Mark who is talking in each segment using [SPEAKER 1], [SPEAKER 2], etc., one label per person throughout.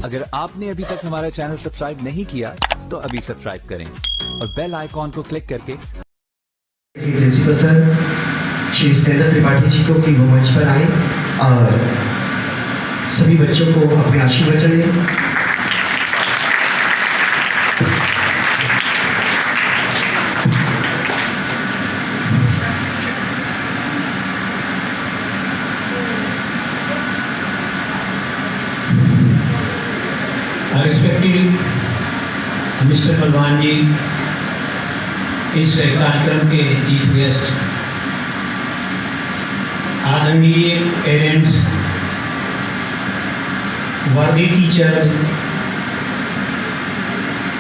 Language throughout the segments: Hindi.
[SPEAKER 1] अगर आपने अभी तक हमारा चैनल सब्सक्राइब नहीं किया तो अभी सब्सक्राइब करें और बेल आइकॉन को क्लिक करके
[SPEAKER 2] प्रिंसिपल सर श्री स्नेहल त्रिपाठी जी को कि वो मंच पर आए और सभी बच्चों को अपने आशीर्वचन दें।
[SPEAKER 3] रिस्पेक्टेड मिस्टर बलवान जी, इस कार्यक्रम के चीफ गेस्ट, आदरणीय पेरेंट्स, वर्दी टीचर्स,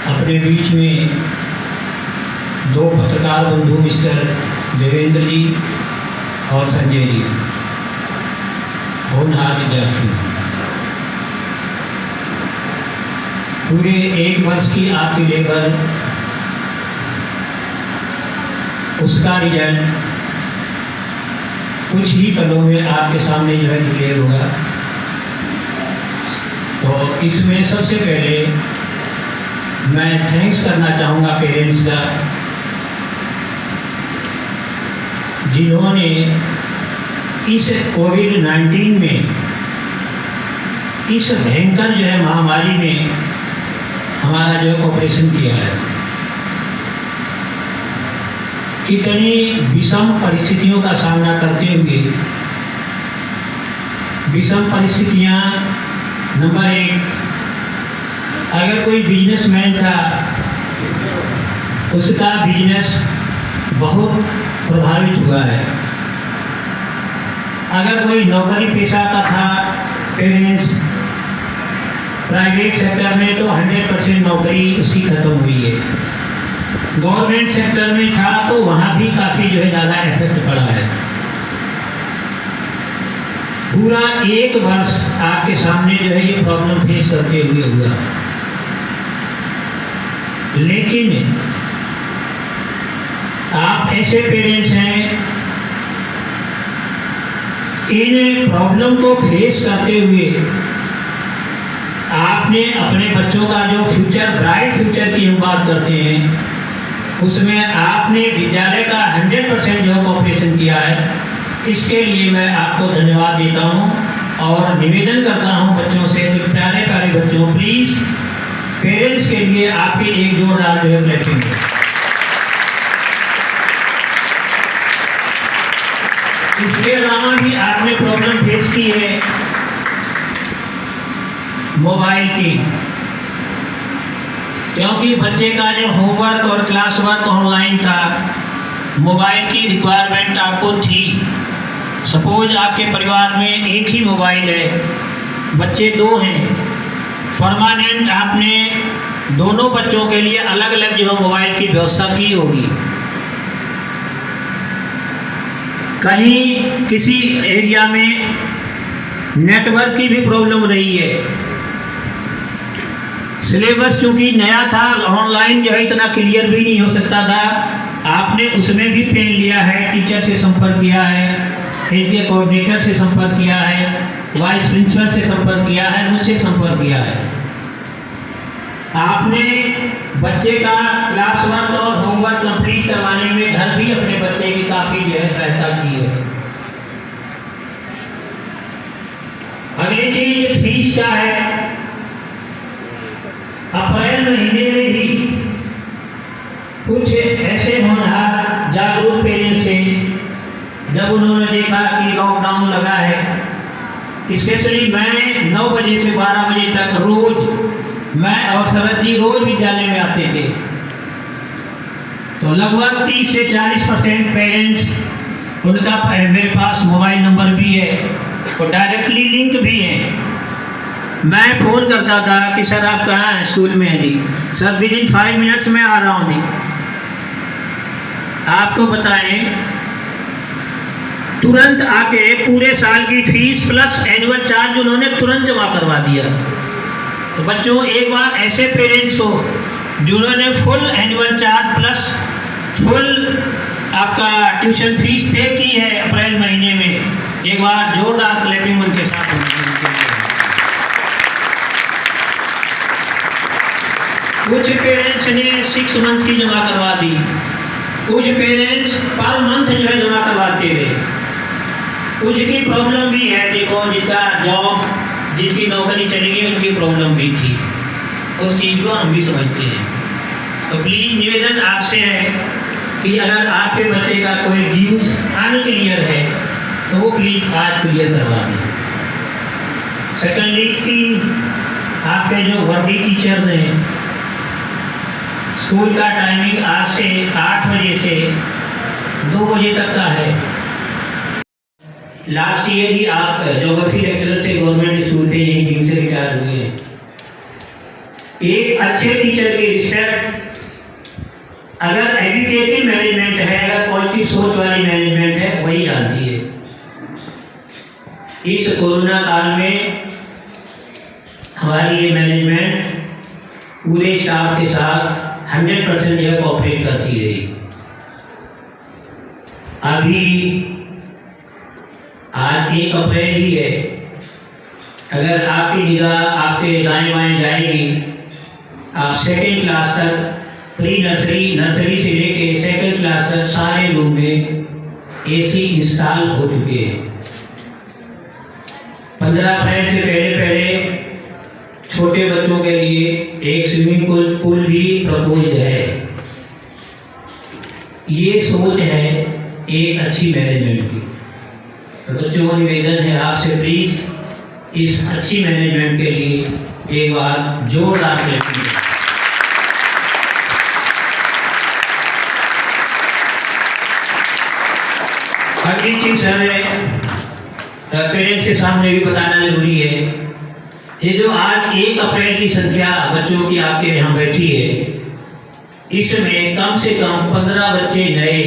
[SPEAKER 3] अपने बीच में दो पत्रकार बंधु मिस्टर देवेंद्र जी और संजय जी, होनहार विद्यार्थी, पूरे एक वर्ष की आपकी लेबर, उसका रिजल्ट कुछ ही पलों में आपके सामने जो है डिक्लेयर होगा। तो इसमें सबसे पहले मैं थैंक्स करना चाहूँगा पेरेंट्स का, जिन्होंने इस कोविड-19 में, इस भयंकर जो है महामारी में हमारा जो ऑपरेशन किया है। कितनी विषम परिस्थितियों का सामना करते हुए, विषम परिस्थितियां, नंबर एक, अगर कोई बिजनेसमैन था उसका बिजनेस बहुत प्रभावित हुआ है। अगर कोई नौकरी पेशा का था, पेरेंट्स, प्राइवेट सेक्टर में तो 100% नौकरी उसकी खत्म हुई है। गवर्नमेंट सेक्टर में था तो वहाँ भी काफ़ी जो है ज़्यादा इफेक्ट पड़ा है। पूरा एक वर्ष आपके सामने जो है ये प्रॉब्लम फेस करते हुए हुआ, लेकिन आप ऐसे पेरेंट्स हैं, इन प्रॉब्लम को फेस करते हुए आपने अपने बच्चों का जो फ्यूचर, ब्राइट फ्यूचर की हम बात करते हैं, उसमें आपने विद्यालय का 100% जो ऑपरेशन किया है। इसके लिए मैं आपको धन्यवाद देता हूं और निवेदन करता हूं बच्चों से, तो प्यारे प्यारे बच्चों, प्लीज़ पेरेंट्स के लिए आपकी एक जोरदार जो है क्लैपिंग है। इसके अलावा भी आपने प्रॉब्लम फेस की है मोबाइल की, क्योंकि बच्चे का जो होमवर्क और क्लास वर्क ऑनलाइन था, मोबाइल की रिक्वायरमेंट आपको थी। सपोज आपके परिवार में एक ही मोबाइल है, बच्चे दो हैं, परमानेंट आपने दोनों बच्चों के लिए अलग अलग जो मोबाइल की व्यवस्था की होगी। कहीं किसी एरिया में नेटवर्क की भी प्रॉब्लम रही है। सिलेबस चूंकि नया था, ऑनलाइन जो है इतना क्लियर भी नहीं हो सकता था, आपने उसमें भी पेन लिया है, टीचर से संपर्क किया है, इनके कोऑर्डिनेटर से संपर्क किया है, वाइस प्रिंसिपल से संपर्क किया है, मुझसे संपर्क किया है। आपने बच्चे का क्लास वर्क और होमवर्क कंप्लीट करवाने में घर भी अपने बच्चे की काफ़ी जो है सहायता की है। अगली चीज फीस का है। अप्रैल महीने में ही कुछ ऐसे होनहार जागरूक पेरेंट्स से, जब उन्होंने देखा कि लॉकडाउन लगा है, स्पेशली मैं 9 बजे से 12 बजे तक रोज, मैं और शरद जी रोज विद्यालय में आते थे, तो लगभग 30 से 40% पेरेंट्स, उनका मेरे पास मोबाइल नंबर भी है और डायरेक्टली लिंक भी है। मैं फ़ोन करता था कि सर आप कहाँ हैं, स्कूल में हैं जी, सर विदिन 5 मिनट्स में आ रहा हूँ जी। आपको बताएं, तुरंत आके पूरे साल की फीस प्लस एनुअल चार्ज उन्होंने तुरंत जमा करवा दिया। तो बच्चों, एक बार ऐसे पेरेंट्स को जिन्होंने full annual charge plus full आपका ट्यूशन फीस पे की है अप्रैल महीने में, एक बार जोरदार क्लैपिंग उनके साथ होनी चाहिए। कुछ पेरेंट्स ने 6 मंथ की जमा करवा दी, कुछ पेरेंट्स पर मंथ जो है जमा करवाते हुए, कुछ की प्रॉब्लम भी है। देखो जिनका जॉब, जिनकी नौकरी चली गई उनकी प्रॉब्लम भी थी, उस चीज़ को हम भी समझते हैं। तो प्लीज़ निवेदन आपसे है कि अगर आपके बच्चे का कोई ड्यूज अनक्लियर है तो वो प्लीज़ आज क्लियर करवा दें। सेकेंडली कि आपके जो वर्दी टीचर्स हैं, स्कूल का टाइमिंग आज से 8 बजे से 2 बजे तक का है। लास्ट ईयर ही आप ज्योग्राफी लेक्चरर से गवर्नमेंट स्कूल से यही दिन से रिटायर हुए हैं। एक अच्छे टीचर की रिस्पेक्ट अगर एजुकेटिव मैनेजमेंट है, अगर पॉजिटिव सोच वाली मैनेजमेंट है, वही जानती है। इस कोरोना काल में हमारी ये मैनेजमेंट पूरे स्टाफ के साथ 100% जो है कोऑपरेट करती रही। अभी आज 1 अप्रैल ही है, अगर आपकी निगाह आपके दाएं बाएं जाएगी, आप 2nd क्लास तक प्री नर्सरी से लेके 2nd क्लास तक सारे रूम में AC इंस्टॉल हो चुके हैं। 15 अप्रैल से पहले छोटे बच्चों के लिए एक स्विमिंग पूल भी प्रपोज्ड है। ये सोच है एक अच्छी मैनेजमेंट की। तो बच्चों को निवेदन है आपसे, प्लीज इस अच्छी मैनेजमेंट के लिए एक बार जोरदार क्लैपिंग। अगली चीज हमें पेरेंट्स के सामने भी बताना जरूरी है, ये जो आज 1 अप्रैल की संख्या बच्चों की आपके यहाँ बैठी है, इसमें कम से कम 15 बच्चे नए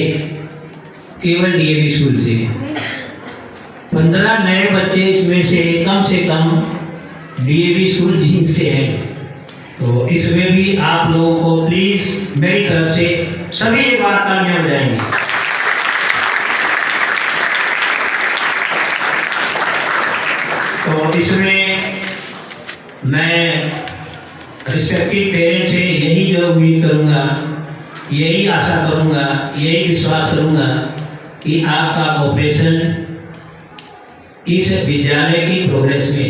[SPEAKER 3] केवल DAV स्कूल से, 15 नए बच्चे इसमें से कम DAV स्कूल जींद से हैं। तो इसमें भी आप लोगों को प्लीज मेरी तरफ से सभी एक बार तालियां बजाएंगे। तो इसमें मैं रिस्पेक्टिव पेरेंट्स से यही जो उम्मीद करूंगा, यही आशा करूंगा, यही विश्वास करूंगा कि आपका कोऑपरेशन इस विद्यालय की प्रोग्रेस में,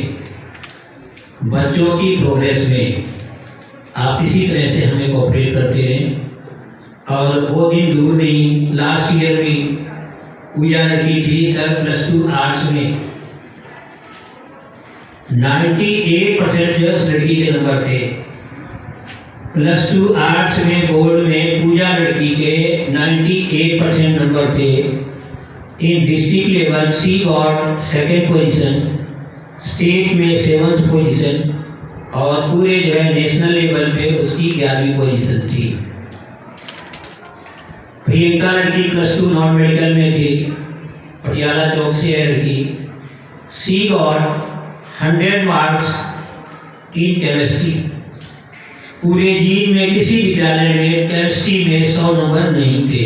[SPEAKER 3] बच्चों की प्रोग्रेस में आप इसी तरह से हमें कोऑपरेट करते रहें। और वो दिन दूर नहीं, लास्ट ईयर भी पूजा लड़की थी सर +2 आर्ट्स में 98% जो उस लड़की के नंबर थे। +2 आर्ट्स में बोर्ड में पूजा लड़की के 98% नंबर थे। इन डिस्ट्रिक्ट लेवल सी गॉट 2nd पोजीशन, स्टेट में 7th पोजीशन और पूरे जो है नेशनल लेवल पे उसकी 11वीं पोजीशन थी। प्रियंका लड़की +2 नॉन मेडिकल में थी, पटियाला चौक से है लड़की। सी गॉट 100 मार्क्स इन केमिस्ट्री। पूरे जींद में किसी विद्यालय में केमिस्ट्री में 100 नंबर नहीं थे।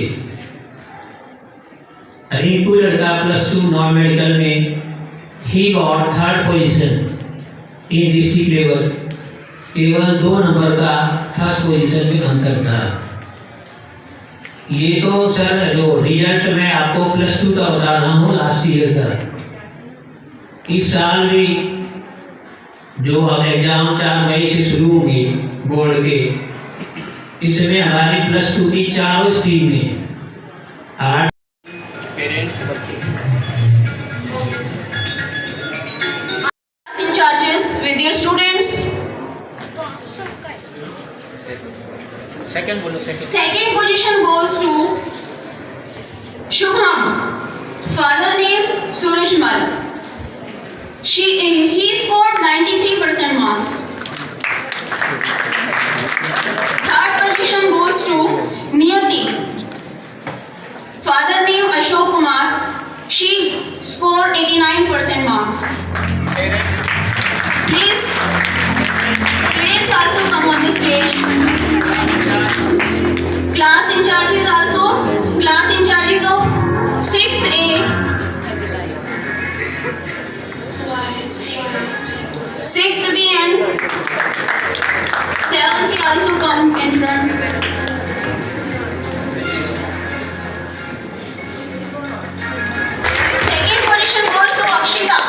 [SPEAKER 3] रिंकू लड़का +2 नॉन मेडिकल में, he got 3rd position in district level. केवल 2 नंबर का 1st पोजीशन में अंतर था। ये तो सर जो रिजल्ट मैं आपको +2 का बता रहा हूँ लास्ट ईयर का। इस साल भी जो अब एग्जाम 4 मई से शुरू होंगे बोर्ड के, इसमें हमारी +2 की 4 स्ट्रीम में 8 parents
[SPEAKER 4] in charges with your students.
[SPEAKER 3] Second बोलो।
[SPEAKER 4] Second position goes to Shubham. Father name Surajmal. He scored 93% marks. Third position goes to Niyati. Father name Ashok Kumar. She scored 89% marks. Please, parents also come on the stage. Class in charges also. Class in charges of 6th A. 6th B and 7th Shivanki also come in front. Second position goes to Akshita.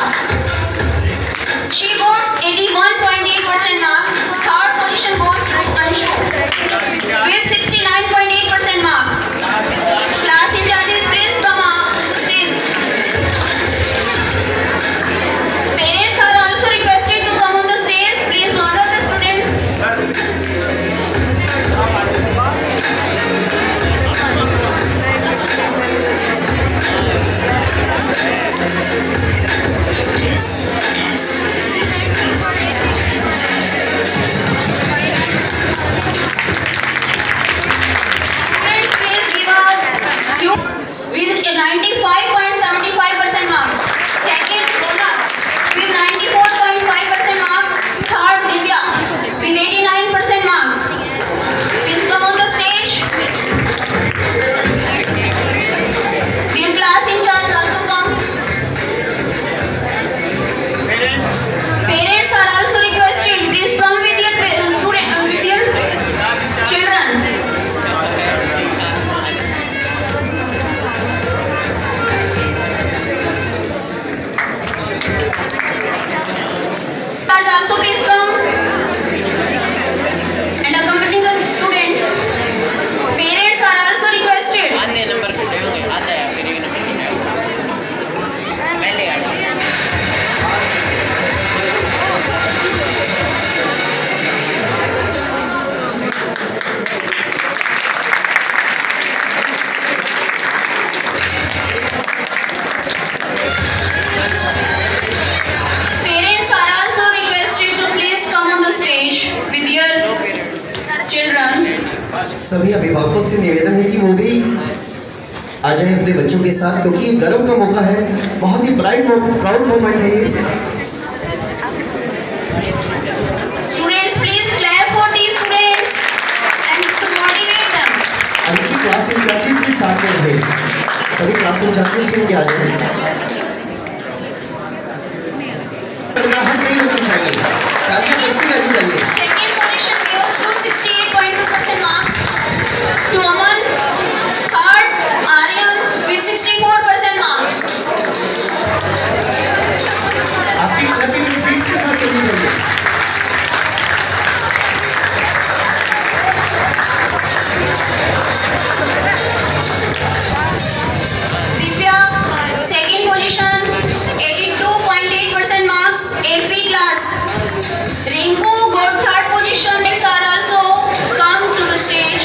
[SPEAKER 4] She got 81.8% marks. Third position goes to Anshu with 69.8% marks. Class in charges, please come up, please. Parents are also requested to come on the stage. Please honor the students. Students, please give out you with 95.75% marks. Second, Ronak with 94.5% marks. Third, Divya with 89% marks. Please come on the stage. Dear class in charge also come. Parents are also requested. Please come with your with your children. Charge also please come and accompany the students. Parents are also requested.
[SPEAKER 5] आधे नंबर छूटे होंगे आधा है फिर एक नंबर छूटे पहले गाड़ी
[SPEAKER 4] Parents are also requested to please come on the stage with your children.
[SPEAKER 2] सभी अभिभावकों से निवेदन है कि वो भी आ जाए अपने बच्चों के साथ, क्योंकि ये गर्व का मौका है, बहुत ही प्राउड मोमेंट है ये।
[SPEAKER 4] Students, please clap for these students and to motivate them.
[SPEAKER 2] उनकी क्लास इंचार्जेस भी साथ में रहे, सभी क्लास इंचार्जेस भी उनके आ जाए। घबराहट नहीं होनी चाहिए, तालियां बजती रहनी चाहिए।
[SPEAKER 4] Second position goes to 68.2% marks to Aman. Third, Aryan with 64% marks.
[SPEAKER 2] आपकी क्लबिंग स्पीड के साथ चलनी चाहिए।
[SPEAKER 4] Divya, second position, 82.8% marks, 8th class. Rinku got third position. Next are also come to the stage.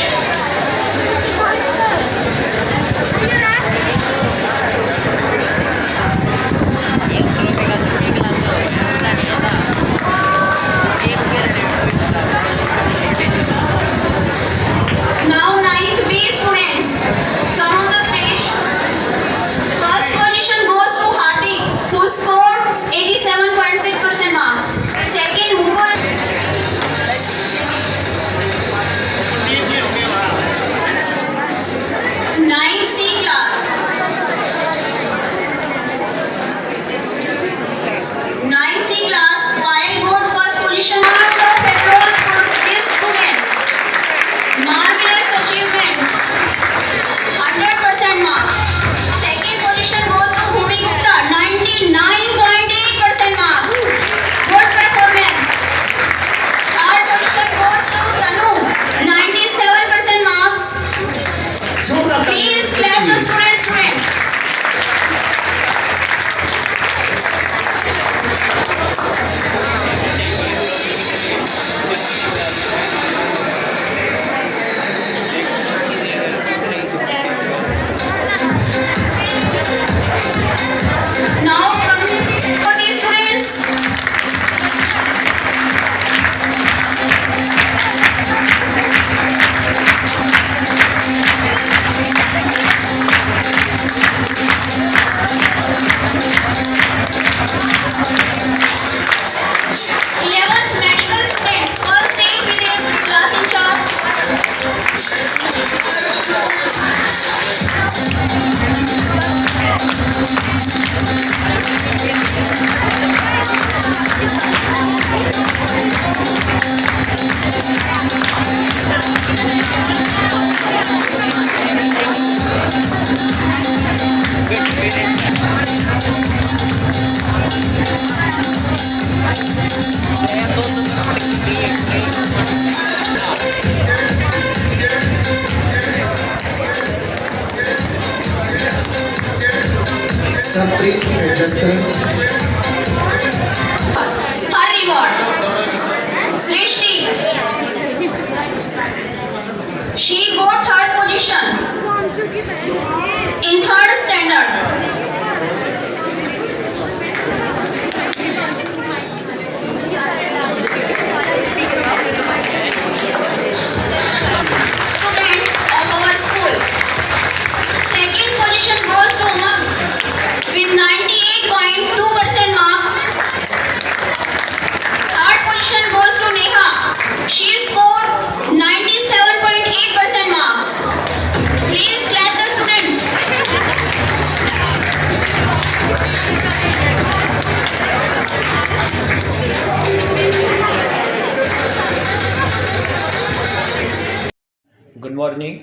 [SPEAKER 6] Morning.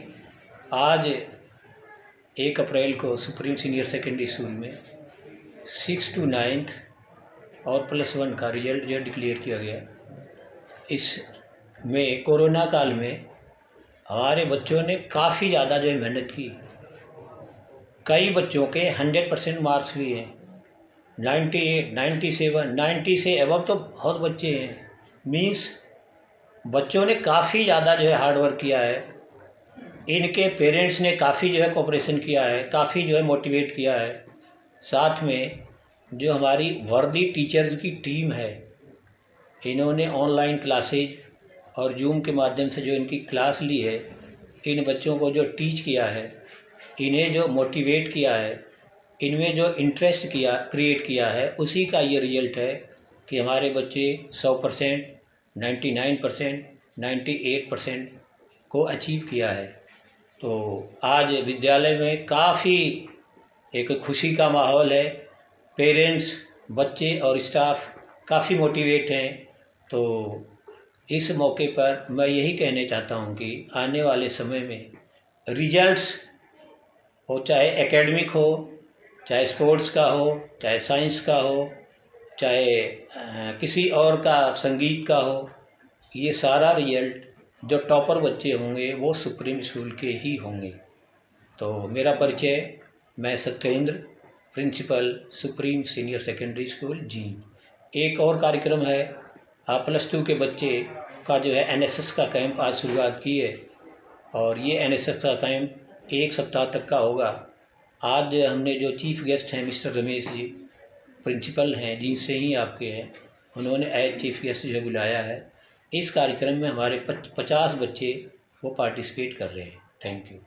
[SPEAKER 6] आज 1 अप्रैल को सुप्रीम सीनियर सेकेंडरी स्कूल में 6 to 9 और +1 का रिजल्ट जो डिक्लेयर किया गया। इसमें कोरोना काल में हमारे बच्चों ने काफ़ी ज़्यादा जो है मेहनत की। कई बच्चों के 100% मार्क्स भी हैं, 98, 97, 90 से एबव तो बहुत बच्चे हैं। मीन्स बच्चों ने काफ़ी ज़्यादा जो है हार्ड वर्क किया है। इनके पेरेंट्स ने काफ़ी जो है कोऑपरेशन किया है, काफ़ी जो है मोटिवेट किया है। साथ में जो हमारी वर्दी टीचर्स की टीम है, इन्होंने ऑनलाइन क्लासेज और जूम के माध्यम से जो इनकी क्लास ली है, इन बच्चों को जो टीच किया है, इन्हें जो मोटिवेट किया है, इनमें जो इंटरेस्ट क्रिएट किया है, उसी का ये रिजल्ट है कि हमारे बच्चे 100%, 99%, 98% को अचीव किया है। तो आज विद्यालय में काफ़ी एक खुशी का माहौल है। पेरेंट्स, बच्चे और स्टाफ काफ़ी मोटिवेट हैं। तो इस मौके पर मैं यही कहना चाहता हूँ कि आने वाले समय में रिजल्ट्स हो, चाहे एकेडमिक हो, चाहे स्पोर्ट्स का हो, चाहे साइंस का हो, चाहे किसी और का संगीत का हो, ये सारा रिजल्ट जो टॉपर बच्चे होंगे वो सुप्रीम स्कूल के ही होंगे। तो मेरा परिचय, मैं Satyendra, principal supreme senior secondary school Jind. एक और कार्यक्रम है, +2 के बच्चे का जो है NSS का कैंप आज शुरुआत की है और ये NSS का कैंप 1 सप्ताह तक का होगा। आज हमने जो चीफ गेस्ट हैं मिस्टर रमेश जी, प्रिंसिपल हैं, जींद से ही आपके हैं, उन्होंने एज चीफ गेस्ट जो बुलाया है। इस कार्यक्रम में हमारे 50 बच्चे वो पार्टिसिपेट कर रहे हैं। Thank you.